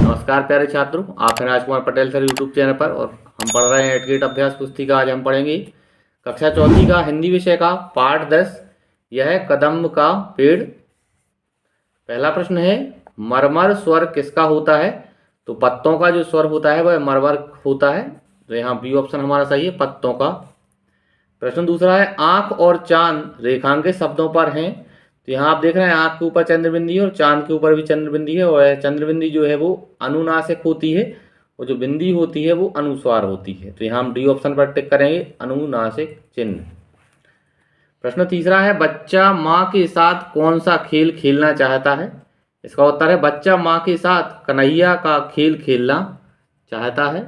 नमस्कार प्यारे छात्रों, आप हैं Rajkumar Patel sir YouTube channel पर और हम पढ़ रहे हैं एडगेट अभ्यास पुस्तिका। आज हम पढ़ेंगे कक्षा चौथी का हिंदी विषय का पाठ 10। यह है कदम्ब का पेड़। पहला प्रश्न है, मरमर स्वर किसका होता है? तो पत्तों का जो स्वर होता है वह मरमर होता है। तो यहाँ बी ऑप्शन हमारा सही है, पत्तों का। प्रश्न दूसरा है, आंख और चांद रेखांकित शब्दों पर हैं। तो यहाँ आप देख रहे हैं आंख के ऊपर चंद्रबिंदी है और चांद के ऊपर भी चंद्रबिंदी है, और चंद्रबिंदी जो है वो अनुनासिक होती है और जो बिंदी होती है वो अनुस्वार होती है। तो यहाँ हम डी ऑप्शन पर टिक करेंगे, अनुनासिक चिन्ह। प्रश्न तीसरा है, बच्चा माँ के साथ कौन सा खेल खेलना चाहता है? इसका उत्तर है, बच्चा माँ के साथ कन्हैया का खेल खेलना चाहता है।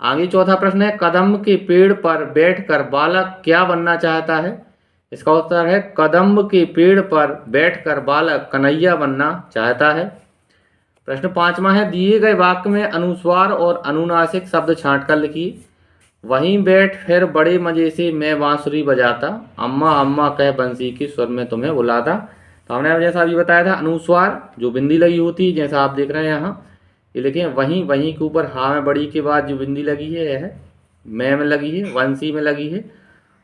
आगे चौथा प्रश्न है, कदम्ब के पेड़ पर बैठकर बालक क्या बनना चाहता है? इसका उत्तर है, कदम्ब के पेड़ पर बैठकर बालक कन्हैया बनना चाहता है। प्रश्न पांचवा है, दिए गए वाक्य में अनुस्वार और अनुनासिक शब्द छांटकर लिखिए। वहीं बैठ फिर बड़े मजे से मैं बांसुरी बजाता, अम्मा अम्मा कह बंसी के सुर में तुम्हें बुलाता। तो हमने जैसा अभी बताया था, अनुस्वार जो बिंदी लगी होती है, जैसा आप देख रहे हैं यहाँ ये लिखें, वहीं वहीं के ऊपर हा में बड़ी के बाद जो बिंदी लगी है यह मैं में लगी है, वंशी में लगी है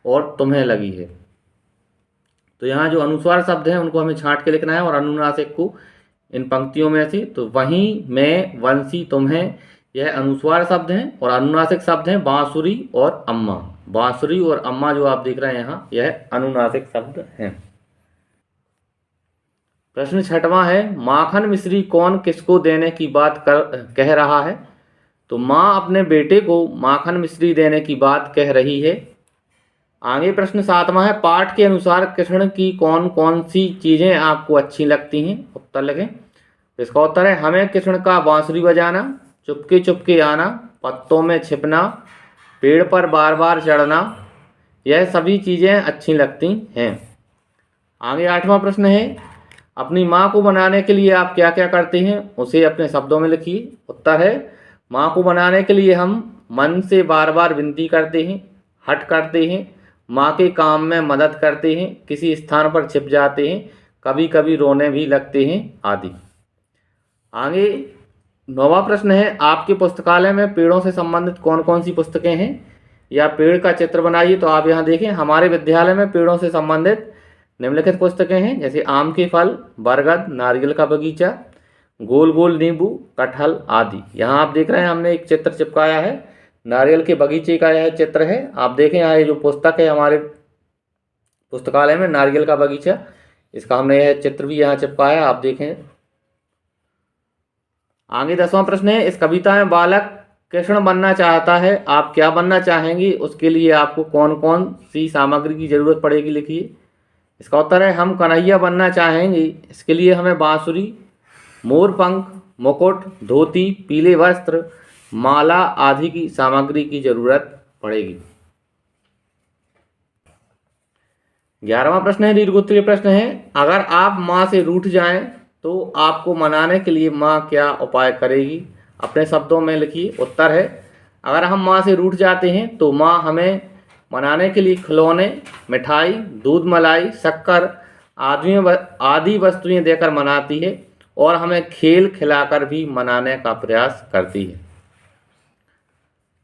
और तुम्हें लगी है। तो यहाँ जो अनुस्वार शब्द हैं उनको हमें छांट के लिखना है और अनुनासिक को इन पंक्तियों में से। तो वहीं, मैं, वंशी, तुम्हें, यह अनुस्वार शब्द हैं और अनुनासिक शब्द हैं बांसुरी और अम्मा। बांसुरी और अम्मा जो आप देख रहे हैं यहाँ, यह अनुनासिक शब्द हैं। प्रश्न छठवां है, माखन मिश्री कौन किसको देने की बात कह रहा है? तो माँ अपने बेटे को माखन मिश्री देने की बात कह रही है। आगे प्रश्न सातवां है, पाठ के अनुसार कृष्ण की कौन कौन सी चीज़ें आपको अच्छी लगती हैं? उत्तर लिखें। इसका उत्तर है, हमें कृष्ण का बांसुरी बजाना, चुपके चुपके आना, पत्तों में छिपना, पेड़ पर बार बार चढ़ना, यह सभी चीज़ें अच्छी लगती हैं। आगे आठवां प्रश्न है, अपनी माँ को बनाने के लिए आप क्या क्या करते हैं? उसे अपने शब्दों में लिखिए। उत्तर है, माँ को बनाने के लिए हम मन से बार बार विनती करते हैं, हट करते हैं, माँ के काम में मदद करते हैं, किसी स्थान पर छिप जाते हैं, कभी कभी रोने भी लगते हैं आदि। आगे नौवां प्रश्न है, आपके पुस्तकालय में पेड़ों से संबंधित कौन कौन सी पुस्तकें हैं? या पेड़ का चित्र बनाइए। तो आप यहाँ देखें, हमारे विद्यालय में पेड़ों से संबंधित निम्नलिखित पुस्तकें हैं, जैसे आम के फल, बरगद, नारियल का बगीचा, गोल गोल नींबू, कटहल आदि। यहाँ आप देख रहे हैं हमने एक चित्र चिपकाया है, नारियल के बगीचे का यह चित्र है। आप देखें यहाँ ये जो पुस्तक है हमारे पुस्तकालय में, नारियल का बगीचा, इसका हमने यह चित्र भी यहाँ चिपकाया, आप देखें। आगे 10वां प्रश्न है, इस कविता में बालक कृष्ण बनना चाहता है, आप क्या बनना चाहेंगी? उसके लिए आपको कौन कौन सी सामग्री की जरूरत पड़ेगी, लिखिए। इसका उत्तर है, हम कन्हैया बनना चाहेंगे, इसके लिए हमें बांसुरी, मोरपंख, मुकुट, धोती, पीले वस्त्र, माला आदि की सामग्री की जरूरत पड़ेगी। 11वां प्रश्न है, दीर्घोत्तरीय प्रश्न है, अगर आप माँ से रूठ जाएं तो आपको मनाने के लिए माँ क्या उपाय करेगी? अपने शब्दों में लिखिए। उत्तर है, अगर हम माँ से रूठ जाते हैं तो माँ हमें मनाने के लिए खिलौने, मिठाई, दूध, मलाई, शक्कर आदि वस्तुएं देकर मनाती है और हमें खेल खिलाकर भी मनाने का प्रयास करती है।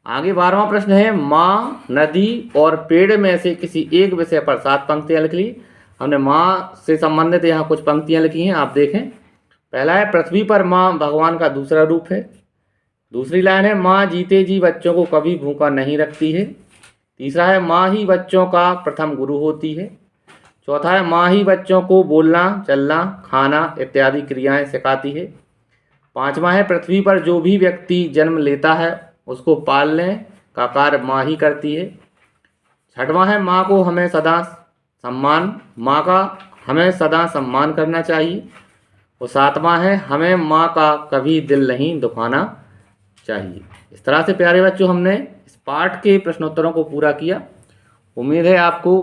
आगे 12वां प्रश्न है, माँ, नदी और पेड़ में से किसी एक विषय पर 7 पंक्तियां लिख ली। हमने माँ से संबंधित यहाँ कुछ पंक्तियां लिखी हैं, आप देखें। पहला है, पृथ्वी पर माँ भगवान का दूसरा रूप है। दूसरी लाइन है, माँ जीते जी बच्चों को कभी भूखा नहीं रखती है। तीसरा है, माँ ही बच्चों का प्रथम गुरु होती है। चौथा है, माँ ही बच्चों को बोलना, चलना, खाना इत्यादि क्रियाएं सिखाती है। पांचवा है, पृथ्वी पर जो भी व्यक्ति जन्म लेता है उसको पालने का कार्य माँ ही करती है। छठवां है, माँ का हमें सदा सम्मान करना चाहिए। और सातवां है, हमें माँ का कभी दिल नहीं दुखाना चाहिए। इस तरह से प्यारे बच्चों हमने इस पाठ के प्रश्नोत्तरों को पूरा किया। उम्मीद है आपको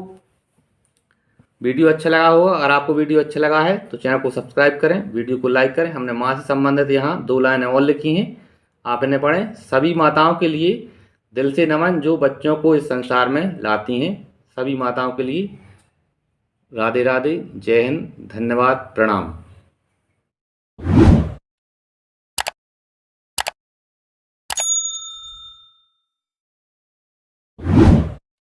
वीडियो अच्छा लगा होगा। अगर आपको वीडियो अच्छा लगा है तो चैनल को सब्सक्राइब करें, वीडियो को लाइक करें। हमने माँ से संबंधित यहाँ 2 लाइनें और लिखी हैं, आप इन्हें पढ़ें। सभी माताओं के लिए दिल से नमन जो बच्चों को इस संसार में लाती हैं। सभी माताओं के लिए राधे राधे, जय हिंद, धन्यवाद, प्रणाम।